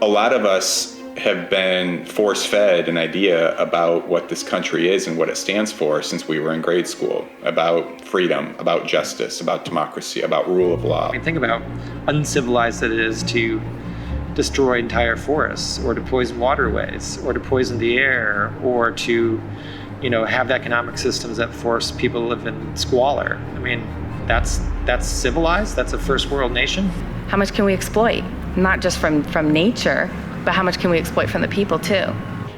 A lot of us have been force-fed an idea about what this country is and what it stands for since we were in grade school, about freedom, about justice, about democracy, about rule of law. I mean, think about how uncivilized it is to destroy entire forests, or to poison waterways, or to poison the air, or to, have economic systems that force people to live in squalor. I mean, that's civilized? That's a first world nation? How much can we exploit? Not just from nature, but how much can we exploit from the people too?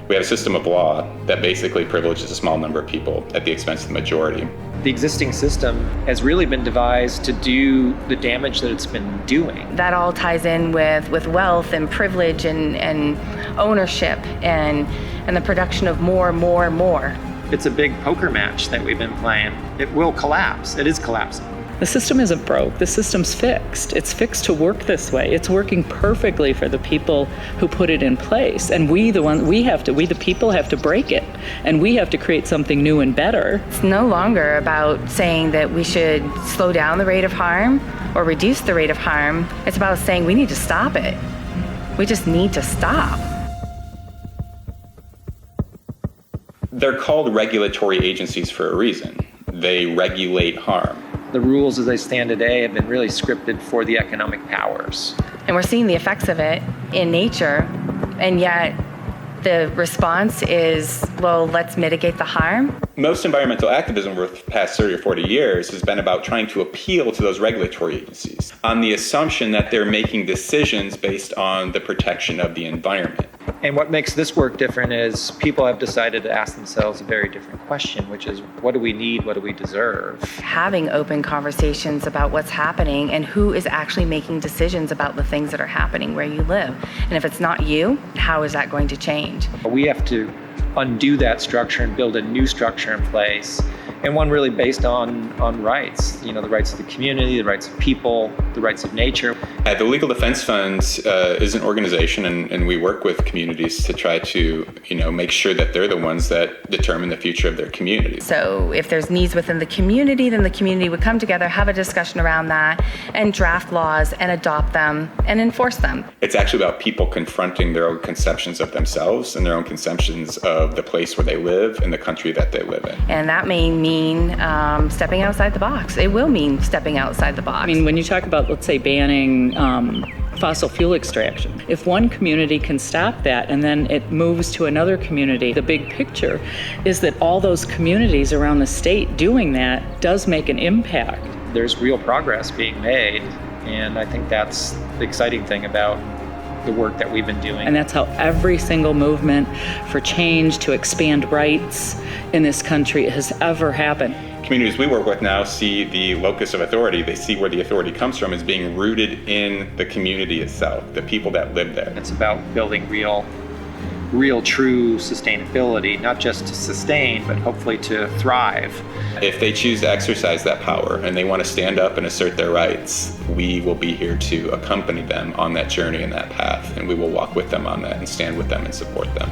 We have a system of law that basically privileges a small number of people at the expense of the majority. The existing system has really been devised to do the damage that it's been doing. That all ties in with wealth and privilege and ownership and the production of more. It's a big poker match that we've been playing. It will collapse. It is collapsing. The system isn't broke. The system's fixed. It's fixed to work this way. It's working perfectly for the people who put it in place. And we the people have to break it. And we have to create something new and better. It's no longer about saying that we should slow down the rate of harm or reduce the rate of harm. It's about saying we need to stop it. We just need to stop. They're called regulatory agencies for a reason. They regulate harm. The rules as they stand today have been really scripted for the economic powers. And we're seeing the effects of it in nature, and yet the response is, well, let's mitigate the harm. Most environmental activism over the past 30 or 40 years has been about trying to appeal to those regulatory agencies on the assumption that they're making decisions based on the protection of the environment. And what makes this work different is people have decided to ask themselves a very different question, which is, what do we need? What do we deserve? Having open conversations about what's happening and who is actually making decisions about the things that are happening where you live. And if it's not you, how is that going to change? We have to undo that structure and build a new structure in place, and one really based on rights. The rights of the community, the rights of people, the rights of nature. The Legal Defense Fund is an organization, and we work with communities to try to, make sure that they're the ones that determine the future of their community. So if there's needs within the community, then the community would come together, have a discussion around that, and draft laws and adopt them and enforce them. It's actually about people confronting their own conceptions of themselves and their own conceptions of the place where they live and the country that they live in. And that may mean stepping outside the box. It will mean stepping outside the box. I mean, when you talk about, let's say, banning fossil fuel extraction, if one community can stop that and then it moves to another community, the big picture is that all those communities around the state doing that does make an impact. There's real progress being made, and I think that's the exciting thing about the work that we've been doing. And that's how every single movement for change to expand rights in this country has ever happened. Communities we work with now see the locus of authority. They see where the authority comes from as being rooted in the community itself, the people that live there. It's about building real true sustainability, not just to sustain, but hopefully to thrive. If they choose to exercise that power and they want to stand up and assert their rights, we will be here to accompany them on that journey and that path, and we will walk with them on that and stand with them and support them.